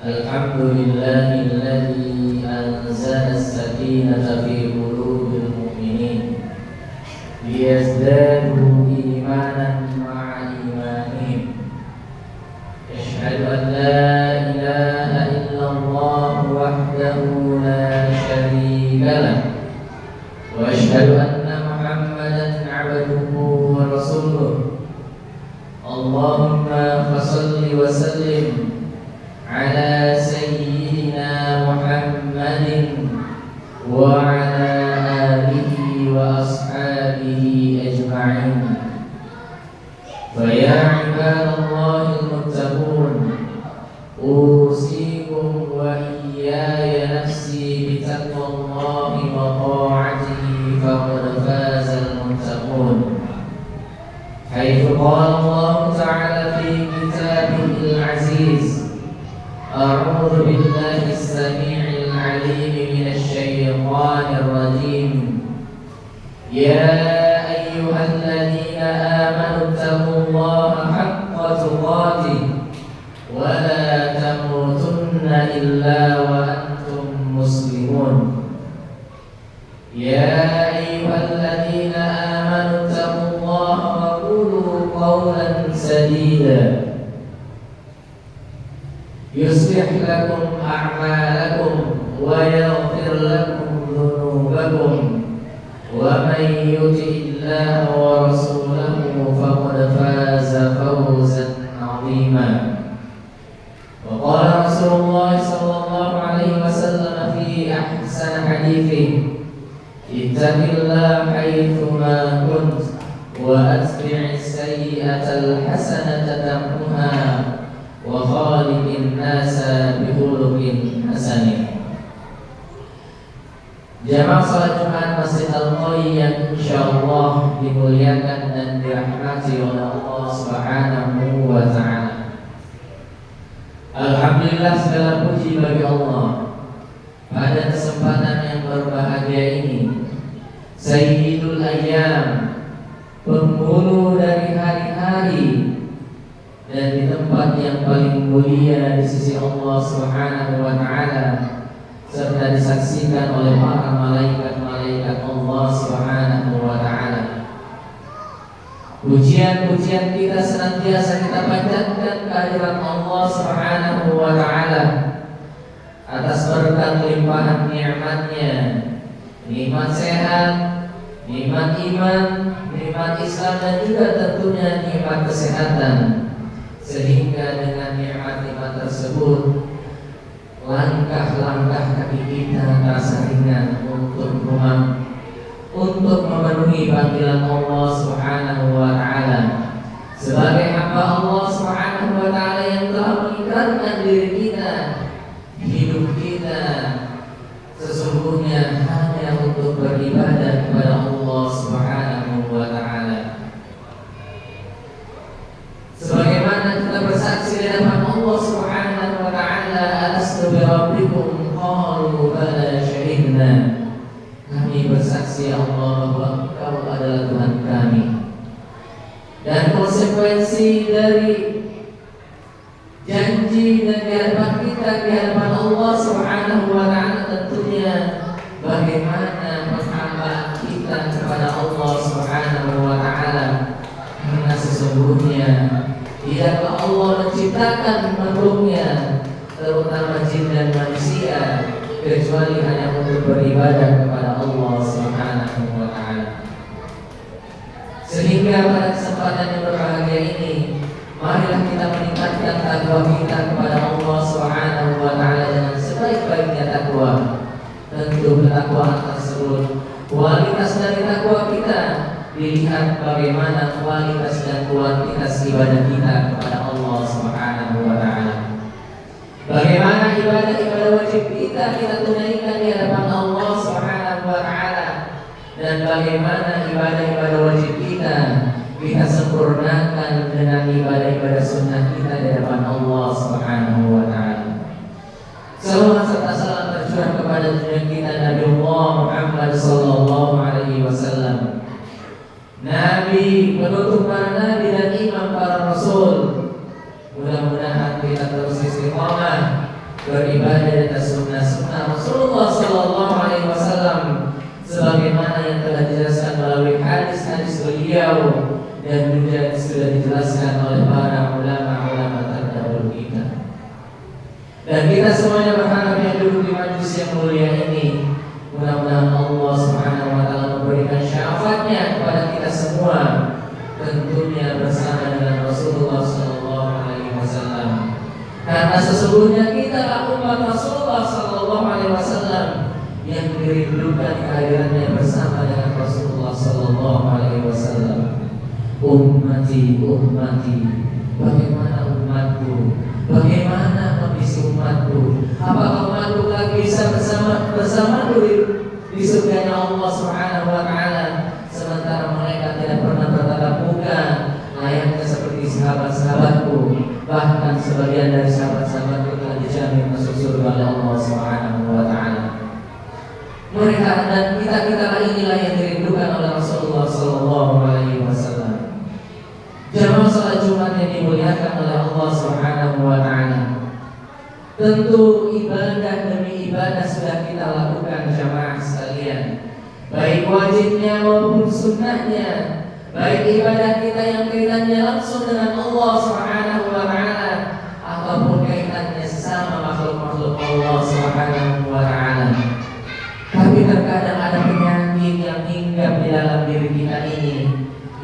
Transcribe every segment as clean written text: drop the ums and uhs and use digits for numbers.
Alhamdulillahilladzi anzala as-sakinata fi qulubil mu'minin liyazdadu imanan ma'a imanihim. Asyhadu an la ilaha illallah wahdahu la syarika lah wa asyhadu anna Muhammadan 'abduhu wa rasuluh. Allahumma fashalli wa sallim ala sayyidina Muhammadin wa ala alihi wa ashabihi ajma'in. Fa ya ibadallahil muttaqun, usikum wa iyaya nafsi bitaqwallahi wa ta'atihi faqad fazal muttaqun. Haitsu qala Allah ta'ala fi kitabihil aziz, أعوذ بالله السميع العليم من الشيطان الرجيم. يا أيها الذين آمنوا اتقوا الله حق تقاته ولا تموتن إلا وأنتم مسلمون. يا أيها الذين آمنوا اتقوا الله وقولوا قولا سديدا يصلح لكم أعمالكم ويغفر لكم ذنوبكم ومن يطع الله ورسوله فقد فاز فوزا عظيما. وقال رسول الله صلى الله عليه وسلم في أحسن حديثه: اتق الله حيثما كنت وأتبع السيئة الحسنة تمحها wa khaliqin nasa bihulukin hasanin. Jamaah salat Jumat Masjid Al-Qayyim yang insyaallah dimuliakan dan dirahmati oleh Allah Subhanahu wa ta'ala. Alhamdulillah, segala puji bagi Allah pada kesempatan yang berbahagia ini. Sayyidul Ayyam, penghulu dari hari-hari, dan di tempat yang paling mulia di sisi Allah Subhanahu wa ta'ala, serta disaksikan oleh para malaikat-malaikat Allah Subhanahu wa ta'ala. Pujian-pujian kita senantiasa kita panjatkan kehadirat Allah Subhanahu wa ta'ala atas berkat limpahan nikmat-Nya, nikmat sehat, nikmat iman, nikmat Islam, dan juga tentunya nikmat kesehatan. Sehingga dengan nikmat-nikmat tersebut, langkah-langkah kaki kita terasa ringan untuk memenuhi panggilan Allah Subhanahu wa ta'ala sebagai hamba Allah Subhanahu wa ta'ala yang telah mengikrarkan diri kita, hidup kita sesungguhnya hanya untuk beribadah kepada Allah Subhanahu wa ta'ala. Sebagaimana kita bersaksi di hadapan Allah Subhanahu wa ta'ala, alastu bi rabbikum, qalu bala syahidna. Kami bersaksi ya Allah bahwa Engkau adalah Tuhan kami. Dan konsekuensi dari janji dan di hadapan kita di hadapan Allah Subhanahu wa ta'ala tentunya bagaimana penghambaan kita kepada Allah Subhanahu wa ta'ala. Karena sesungguhnya tidaklah Allah menciptakan makhluknya, terutama jin dan manusia, kecuali hanya untuk beribadah kepada Allah Subhanahu wa ta'ala. Sehingga pada kesempatan yang berbahagia ini, marilah kita meningkatkan takwa kita kepada Allah Subhanahu wa ta'ala dengan sebaik-baiknya takwa. Tentu ketakwaan tersebut, kualitas dari takwa kita dilihat bagaimana kualitas dan kuantitas ibadah kita kepada Allah Subhanahu wa ta'ala. Bagaimana ibadah-ibadah wajib kita tunaikan di hadapan Allah Subhanahu wa ta'ala, dan bagaimana ibadah-ibadah wajib kita sempurnakan dengan ibadah-ibadah sunnah kita di hadapan Allah Subhanahu wa ta'ala. Salawat serta salam tercurah kepada junjungan kita Nabi Muhammad sallallahu alaihi wasallam, Nabi, penutup para nabi dan imam para rasul. Mudah-mudahan kita terus istiqamah beribadah di atas sunnah-sunnah Rasulullah Sallallahu Alaihi Wasallam, sebagaimana yang telah dijelaskan melalui hadis-hadis beliau dan juga sudah dijelaskan oleh para ulama-ulama terdahulu kita. Dan kita semuanya berharap yang duduk di majelis yang mulia ini, mudah-mudahan Allah Subhanahu wa taala memberikan syafaatnya kepada kita semua, tentunya bersama dengan Rasulullah Sallallahu Alaihi Wasallam. Karena sesungguhnya kita adalah umat Rasulullah Sallallahu Alaihi Wasallam yang dirindukan kehadirannya bersama dengan Rasulullah Sallallahu Alaihi Wasallam. Ummati, ummati, bagaimana umatku? Bagaimana kondisi umatku? Apakah umatku lagi bisa bersamaku di surganya Allah Subhanahu wa taala, sementara mereka tidak pernah bertatap muka layaknya seperti sahabat-sahabatku, bahkan sebagian dari sahabat-sahabatku telah dijamin masuk surga oleh Allah Subhanahu wa taala. Mereka dan kita inilah yang dirindukan oleh Rasulullah Sallallahu Alaihi Wasallam. Jamaah salat Jumat yang dimuliakan oleh Allah Subhanahu wa taala. Tentu ibadah demi ibadah sudah kita lakukan jamaah sekalian, baik wajibnya maupun sunnahnya, baik ibadah kita yang kaitannya langsung dengan Allah Subhanahu wa taala ataupun kaitannya sesama makhluk-makhluk Allah Subhanahu wa taala. Tapi terkadang ada penyakit yang hinggap di dalam diri kita ini,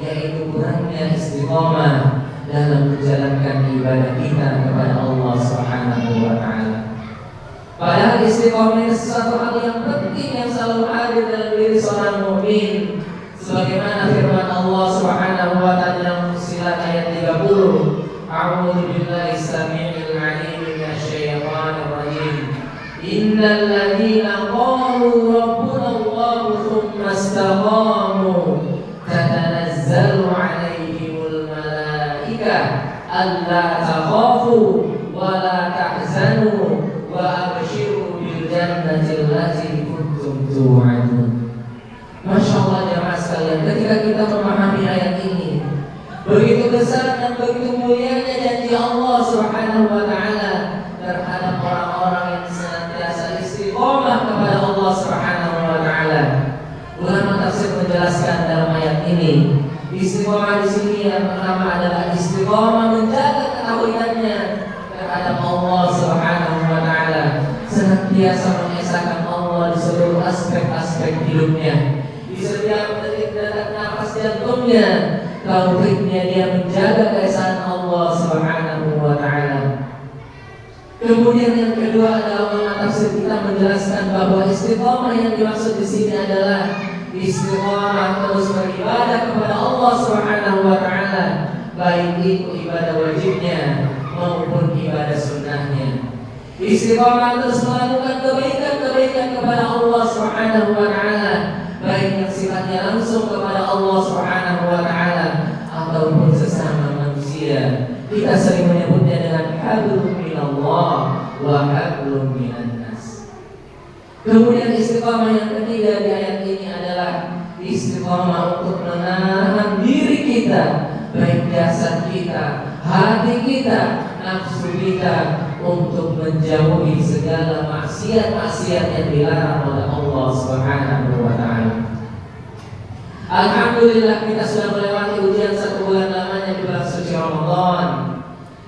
yaitu kurangnya istiqomah dalam menjalankan ibadah kita kepada Allah Subhanahu wa taala. Padahal istiqomah itu sesuatu hal yang penting yang selalu ada dalam diri seorang mukmin, sebagaimana firman Allah Subhanahu wa taala dalam Fussilat ayat 30, A'udzu billahi samii'il 'aliim minasyaitonir rajim. Innal ladzina qalu rabbuna Allah tsumma istaqamu tatanazzalu 'alaihimul malaikah alla takhafu wa la tahzanu wa abshiru bil jannati allati kuntum tu'adun. Masya Allah jemaah sekalian, ketika kita memahami ayat ini, begitu besar dan begitu mulianya janji Allah Subhanahu wa taala terhadap orang-orang yang senantiasa istiqomah kepada Allah Subhanahu wa taala. Ulama tafsir menjelaskan dalam ayat ini, istiqomah di sini yang pertama adalah istiqomah menjaga ketauhidannya terhadap Allah Subhanahu wa taala, senantiasa mengesahkan Allah di seluruh aspek-aspek hidupnya. Di setiap detik dan nafas jantungnya, tauhidnya dia menjaga keesaan Allah Subhanahu wa taala. Kemudian yang kedua adalah ulama tafsir kita menjelaskan bahwa istiqomah yang dimaksud di sini adalah istiqomah terus beribadah kepada Allah Subhanahu wa taala, baik itu ibadah wajibnya maupun ibadah sunnahnya. Istiqomah terus melakukan kebaikan-kebaikan kepada Allah Subhanahu wa taala, baik yang sifatnya langsung kepada Allah Subhanahu wa taala ataupun sesama manusia. Kita sering menyebutnya dengan hablum minallah wa hablum minan nas. Kemudian istiqamah yang ketiga di ayat ini adalah istiqamah untuk menahan diri kita, baik jasad kita, hati kita, nafsu kita, untuk menjauhi segala maksiat-maksiat yang dilarang oleh Allah Subhanahu wa taala. Alhamdulillah kita sudah melewati ujian 1 bulan lamanya di bulan suci Ramadan.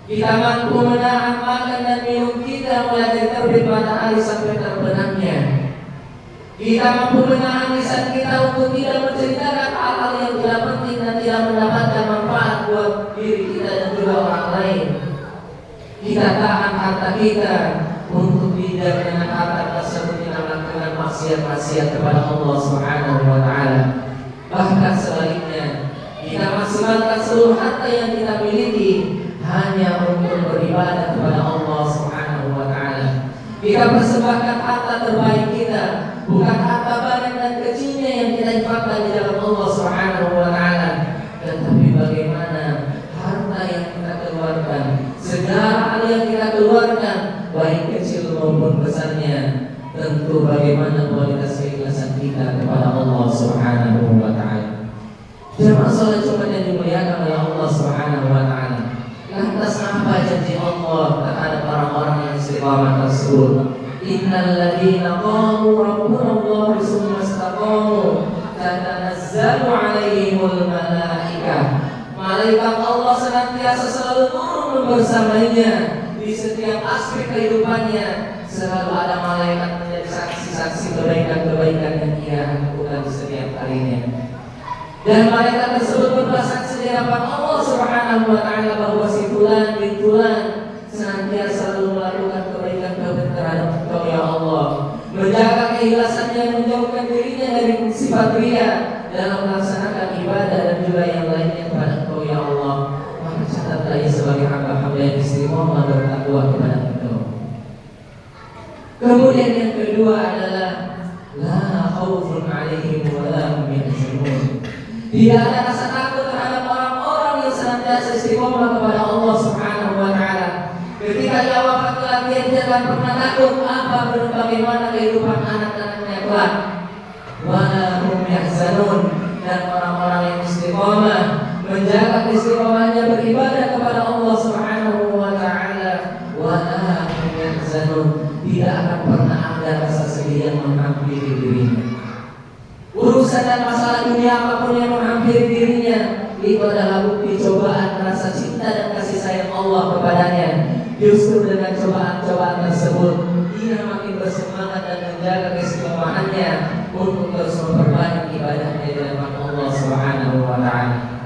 Kita mampu menahan makan dan minum kita mulai dari terbit matahari sampai terbenamnya. Kita mampu menahan lisan kita untuk tidak menceritakan hal-hal yang tidak penting dan tidak mendapatkan manfaat buat diri kita dan juga orang lain. Kita tahan harta kita untuk tidak dengan harta tersebut kita melakukan maksiat-maksiat kepada Allah Subhanahu wa taala. Bahkan sebaliknya, kita maksimalkan seluruh harta yang kita miliki hanya untuk beribadah kepada Allah Subhanahu wa taala. Kita persembahkan harta terbaik kita, bukan harta banyak dan kecilnya yang kita infakkan di dalam Allah Subhanahu wa taala, tetapi bagaimana harta yang kita keluarkan, segala hal yang kita keluarkan, baik kecil maupun besarnya, tentu bagaimana kualitas keikhlasan kita kepada Allah Subhanahu wa taala. Jemaah salat Jumat yang dimuliakan oleh Allah Subhanahu wa taala. Lantas apa janji Allah terhadap orang-orang yang istiqamah tersebut? tersebut. Innal ladzina qalu rabbuna Allah tsumma istaqamu tatanazzalu 'alaihimul malaikah. Malaikat Allah senantiasa selalu turun bersamanya di setiap aspek kehidupannya. Selalu ada malaikat menjadi saksi-saksi kebaikan-kebaikan yang ia lakukan di setiap harinya. Dan malaikat tersebut bersaksi di hadapan Allah Subhanahu wa taala bahwa si fulan bin fulan senantiasa selalu melakukan kebaikan-kebaikan terhadap Engkau ya Allah, menjaga keikhlasannya, menjauhkan dirinya dari sifat riya dalam melaksanakan ibadah dan juga yang lainnya kepada Engkau ya Allah. Maka catatlah ia sebagai hamba-hamba yang istiqomah bertakwa kepada Engkau. Kemudian yang kedua adalah la khaufun 'alaihim wa la hum yahzanun. Tidak ada rasa takut terhadap orang-orang yang senantiasa istiqomah kepada Allah Subhanahu wa taala. Ketika dia wafat kelak, dia tidak pernah takut bagaimana kehidupan anak-anaknya kelak. Wa la hum yahzanun, dan orang-orang yang istiqomah menjaga istiqomahnya beribadah kepada Allah Subhanahu wa taala, wa la hum yahzanun, tidak akan pernah ada rasa sedih yang menghampiri dirinya. Urusan dan masalah dunia apapun yang menghampiri dirinya, itu adalah bukti cobaan rasa cinta dan kasih sayang Allah kepadanya. Justru dengan cobaan-cobaan tersebut, dia makin bersemangat dan menjaga keistiqomahannya untuk terus memperbanyak ibadahnya di hadapan Allah Subhanahu wa taala.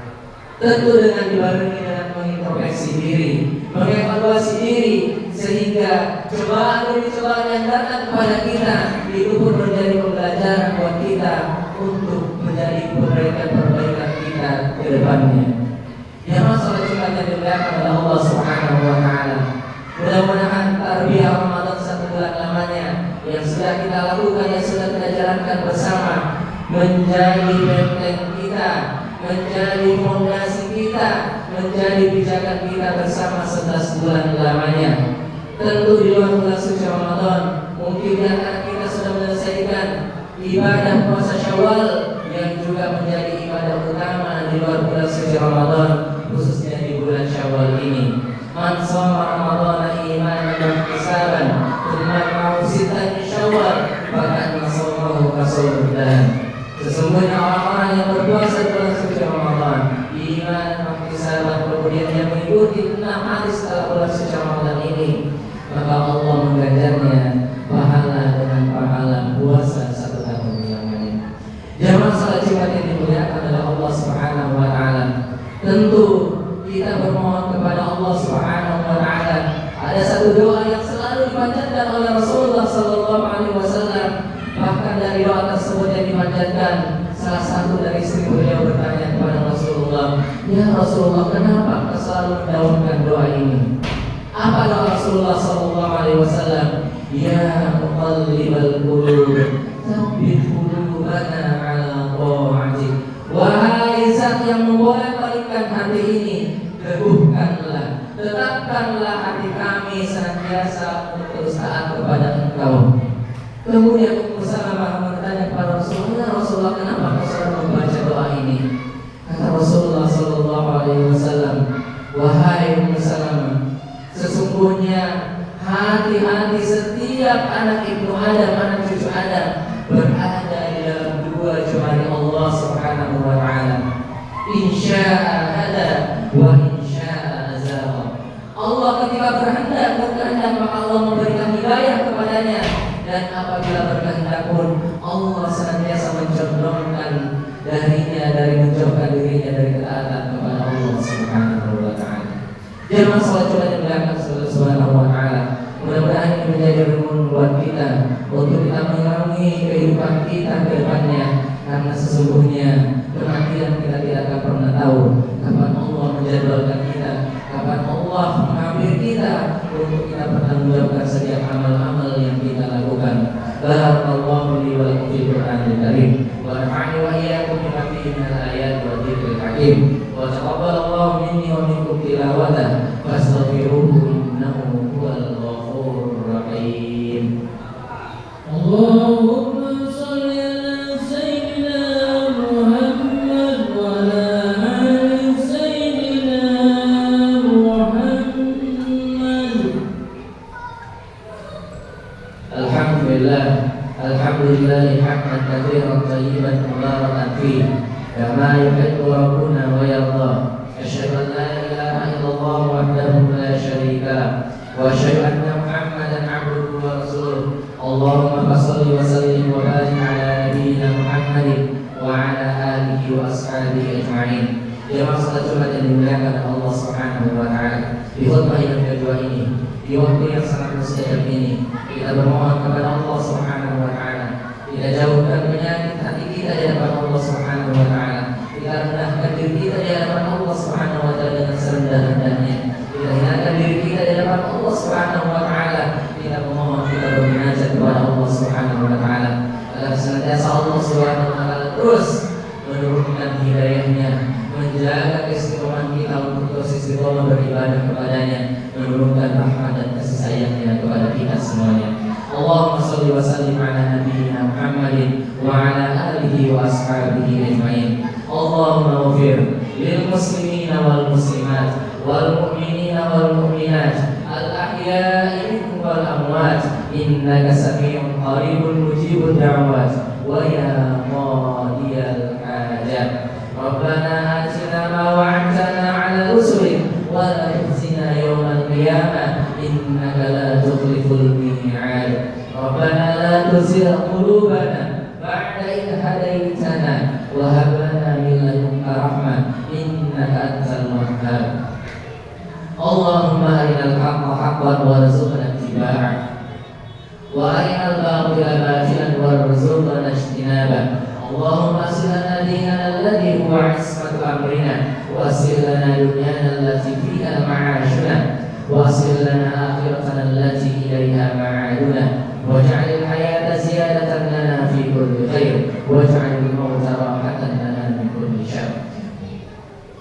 Tentu dengan dibarengi dengan mengintrospeksi diri, mengevaluasi diri, sehingga cobaan demi cobaan yang datang kepada kita itu pun menjadi pembelajaran buat kita untuk menjadi perbaikan-perbaikan kita ke depannya. Ya masalah juga yang dimuliakan oleh Allah Subhanahu wa taala. Mudah-mudahan tarbiyah Ramadan 1 bulan lamanya yang sudah kita lakukan, yang sudah kita jalankan bersama, menjadi benteng kita, menjadi fondasi kita, menjadi pijakan kita bersama 11 bulan lamanya. Tentu di luar bulan suci Ramadan, mungkin di antara kita sudah menyelesaikan ibadah puasa Syawal yang juga menjadi ibadah utama di luar bulan suci Ramadan, khususnya di bulan Syawal ini. Man shoma Ramadhana imanan wa ihtisaban tsumma ma'usita min Syawal faqad shamahu kasuldan. Sesungguhnya orang-orang yang berpuasa di bulan suci Ramadan imanan wa ihtisaban, kemudian yang mengikuti 6 hari setelah bulan suci Ramadan ini, maka Allah mengganjarnya pahala dengan pahala puasa 1 tahun lamanya. Jamaah salat Jumat yang dimuliakan oleh Allah Subhanahu wa taala, tentu kita bermohon kepada Allah Subhanahu wa taala. Ada satu doa yang selalu dipanjatkan oleh Rasulullah sallallahu alaihi wasallam. Bahkan dari doa tersebut yang dipanjatkan, salah satu dari istri beliau bertanya kepada Rasulullah, "Ya Rasulullah, kenapa kau selalu mendahulukan doa ini?" Apa doa Rasulullah sallallahu alaihi wasallam? "Ya muqallibal qulub, tsabbit qulubana 'ala ta'atik." Wahai Zat yang membolak-balikkan hati ini, teguhkanlah, tetapkanlah hati kami senantiasa untuk terus taat kepada Engkau. Kemudian Ummu Salamah bertanya kepada Rasulullah, "Rasulullah, kenapa kau selalu membaca doa ini?" Kata Rasulullah sallallahu alaihi wasallam, "Wahai Ummu Salamah, sesungguhnya hati-hati setiap anak ibnu Adam, anak cucu Adam, berada di dalam 2 jari Allah Subhanahu wa taala. Insya'a hada wa insya'a azagha." Allah ketika berkehendak maka Allah memberikan hidayah kepadanya, dan apabila berkehendak pun Allah senantiasa mencondongkan dari menjauhkan dirinya dari ketaatan kepada Allah Subhanahu wa taala. Jamaah salat Jumat yang dimuliakan Subhanahu wa taala, mudah-mudahan ini menjadi renungan buat kita untuk kita mengarungi kehidupan kita ke depannya, karena sesungguhnya kematian kita tidak akan pernah tahu kapan Allah menjadwalkan kita, kapan Allah mengambil kita untuk kita bertanggungjawabkan setiap amal-amal yang kita lakukan. Barakallahu li wa lakum fil Qur'anil Karim wa nafa'ani wa iyyakum bima fihi minal ayati wa dzikril hakim wa taqabbalallahu minni wa minkum tilawatahu fastaghfiruhu innahu huwal ghafurur rahim. Allahumma shalli ala sayyidina Muhammad Alhamdulillah hamdan katsiran thayyiban mubarakan fihi kama yuhibbu rabbuna wa yarda. Asyhadu an la ilaha illallah wahdahu la syarika lah wa asyhadu anna Muhammadan abduhu wa rasuluh. Allahumma shalli wa sallim wa barik ala nabiyyina Muhammadin wa ala alihi wa ashabihi ajma'in. Ya masalah Jumat yang dimuliakan Allah Subhanahu wa taala. Di khutbah yang kedua ini, di waktu yang sangat mustajab ini, kita bermohon kepada Allah Subhanahu wa taala. Kita jauhkan penyakit hati kita di hadapan Allah Subhanahu wa taala. Kita rendahkan diri kita di hadapan Allah Subhanahu wa taala dengan serendah-rendahnya. Kita hinakan diri kita di hadapan Allah Subhanahu wa taala. Kita memohon, kita bermunajat kepada Allah Subhanahu wa taala agar senantiasa Allah Subhanahu wa taala terus menurunkan hidayahnya, menjaga keistiqomahan kita untuk terus istiqomah beribadah kepadanya, menurunkan rahmat dan kasih sayangnya kepada kita semuanya. Allahumma shalli wa sallim ala nabiyyina Muhammadin wa ala alihi wa ashabihi ajma'in. Allahumma ighfir lil muslimina wal muslimat wal mu'minina wal mu'minat al ahya'i minhum wal amwat innaka sami'un qaribun mujibud da'wat wa ya qadiyal hajat. Rabbana atina ma wa'adtana 'ala rusulik wa la tukhzina yawmal qiyamah innaka la tukhliful mi'ad. Rabbana la tuzigh qulubana ba'da idh hadaytana wa hab lana min ladunka rahmah innaka antal wahhab. Allahumma arinal haqqa haqqan warzuqna ittiba'ah wa arinal batila batilan warzuqna ijtinabah. Allahumma aslih lana dinana alladhi huwa 'ismatu amrina wa aslih lana dunyana allati fiha ma'ashuna wa aslih lana akhiratana allati ilayha ma'aduna waj'al al-hayata ziyadatan lana fi kulli khair waj'al al-mauta rahatan lana min kulli syarr.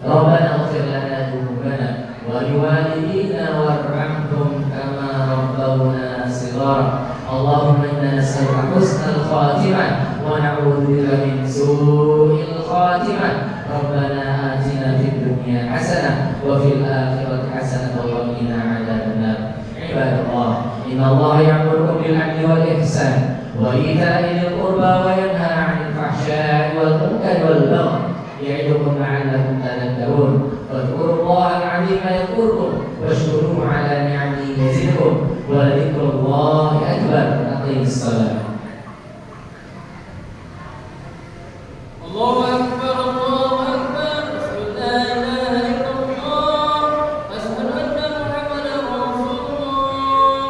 Rabbana ighfir lana dhunubana wa liwalidina warhamhum kama rabbawna shighara. Allahumma inna nas'aluka husnal khatimah wa na'udzu bika min su'il khatimah. Rabbana atina fid dunya hasanah wa fil akhirati hasanah wa qina 'adzaban nar. Ibadallah, innallaha ya'murukum bil 'adli wal ihsan wa ita'i dzil qurba wa yanha 'anil fahsya'i wal munkari wal baghi ya'idukum la'allakum tadhakkarun. Fadhkurullaha al-'azima yadhkurkum washkuruhu 'ala ni'amihi yazidkum wa dzikrullahi akbar. Aqimis shalah. Allahu akbar, Allahu akbar, la ilaha illallah, asyhadu anna Muhammadan rasulullah.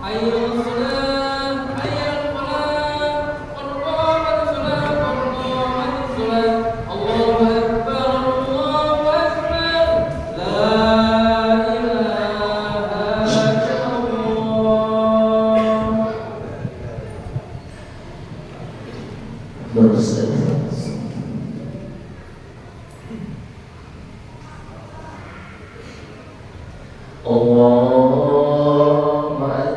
Hayya 'alas salat, hayya 'alal falah, qad qamatis salat, qad qamatis salat. Allahu akbar, Allahu akbar, la ilaha illallah. Bersedekah. Allahu akbar.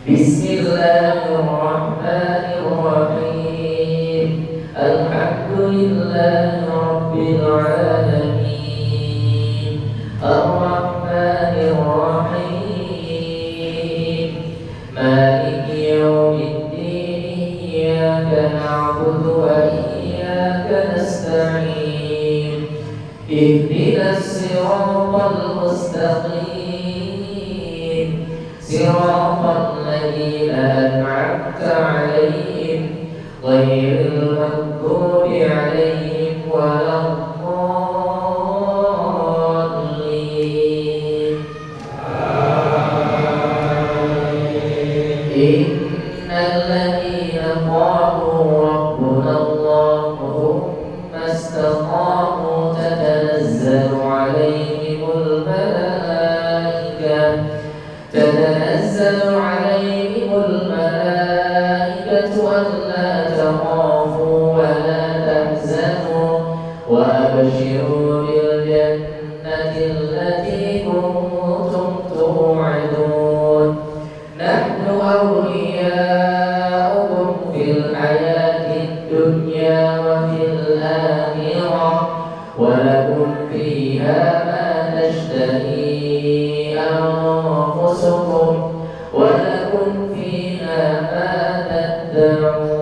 Bismillahirrahmanirrahim. Alhamdulillahi rabbil alamin. Ar-Rahmanir Rahim. Maliki yaumiddin. Iyyaka na'budu wa iyyaka nasta'in. Ihdinas siratal mustaqim. Siratal ladzina an'amta 'alaihim ghairil maghdubi 'alaihim waladdallin. Innal ladzina qalu rabbuna Allah thumma istaqamu tatanazzalu 'alaihimul malaikah تتنزل عليهم الملائكة ألا تخافوا ولا تحزنوا وأبشروا بالجنة التي كنتم توعدون. نحن أولياؤكم في الحياة الدنيا وفي الآخرة ولكم فيها ما تشتهي أنفسكم ولكم فيها ما تدعون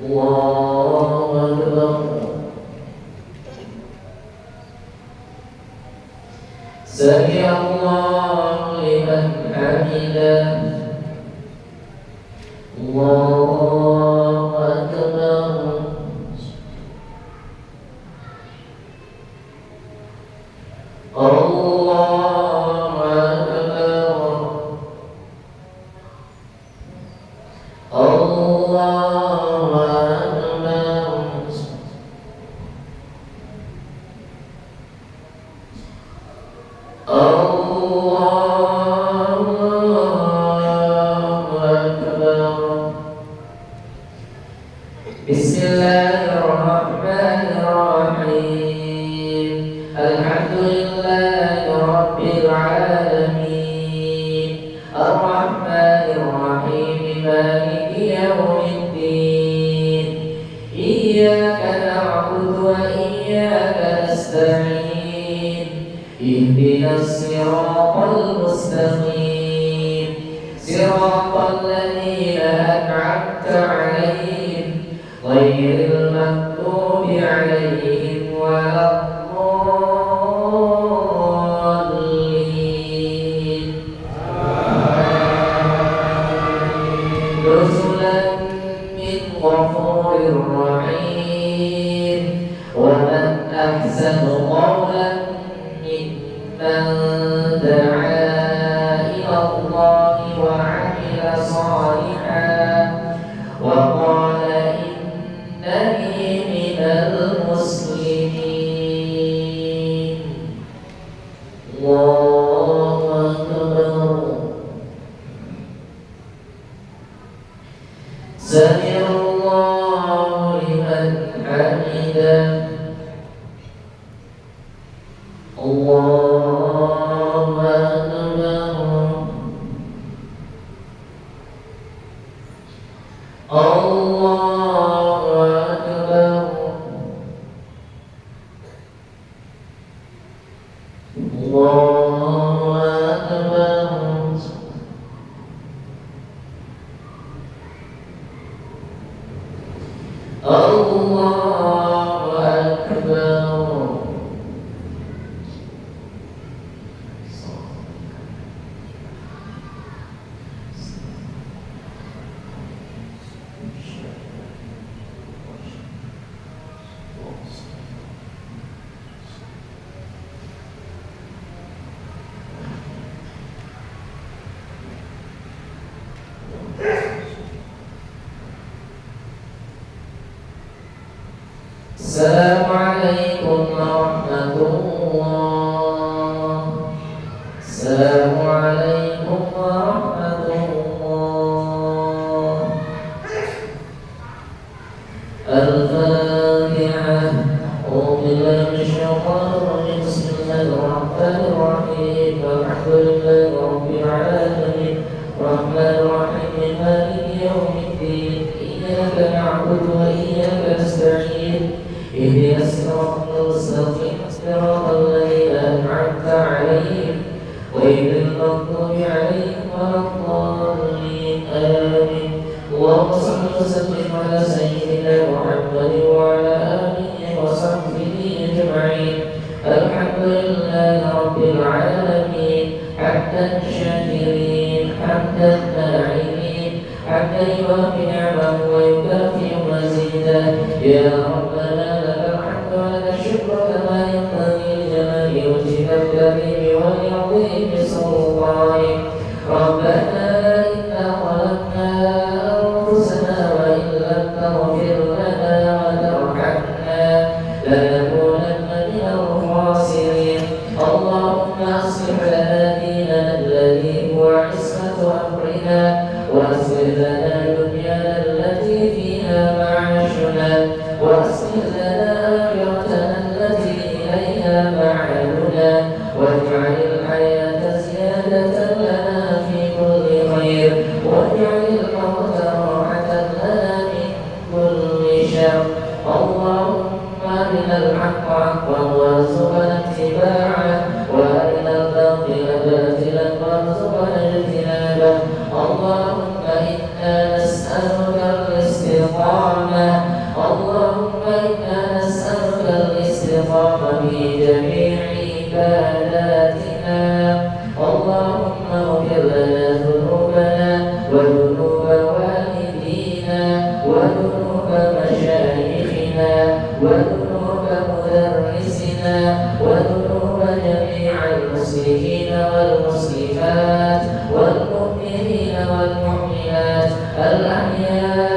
الله أكبر سمع الله لمن حمده الله أكبر الله أكبر الله أكبر بسم الله الرحمن الرحيم الحمد لله رب العالمين الرحمن الرحيم مالك يوم الدين إياك نعبد وإياك نستعين اهدنا الصراط المستقيم صراط الذين أنعمت عليهم غير المغضوب عليهم ولا الضالين نزلا من غفور رحيم ومن أحسن قولا ممن دعا إلى الله وعمل صالحا وقال إنني من المسلمين الله أكبر سمع الله لمن حمده الله أكبر الله أكبر الله أكبر الله أكبر السلام عليكم ورحمة الله السلام عليكم ورحمة الله الفاتحة أعوذ بالله من الشيطان الرجيم بسم الله الرحمن الرحيم الحمد لله رب العالمين الرحمن الرحيم مالك يوم الدين إياك نعبد وإياك نستعين اهدنا الصراط المستقيم صراط الذين أنعمت عليهم غير المغضوب عليهم ولا الضالين آمين اللهم صل وسلم على سيدنا محمد وعلى آله وصحبه أجمعين الحمد لله رب العالمين حمدا شاكرين حمدا ناعمين حمدا يوافي نعمه ويكافئ مزيدا يا ربنا الشكر كما ينبغي لجلال وجهك الكريم ولعظيم سلطانك ربنا إنا ظلمنا أنفسنا وإن لم تغفر لنا وترحمنا لنكونن من الخاسرين اللهم أصلح لنا ديننا الذي هو عصمة أمرنا وأصلح لنا دنيانا التي فيها معاشنا وأصلح لنا آخرتنا التي إليها معادنا واجعل الحياة زيادة لنا في كل خير واجعل الموت راحة حقا وارزقنا اتباعه وأرنا الباطل باطلا وارزقنا اجتنابه اللهم إنا نسألك الاستقامة اللهم إنا نسألك الاستقامة في جميع عباداتنا اللهم اغفر لنا ذنوبنا وذنوب والدينا وذنوب مشايخنا وذنوب مدرسنا وذنوب جميع المسلمين والمسلمات والمؤمنين والمؤمنات الأحياء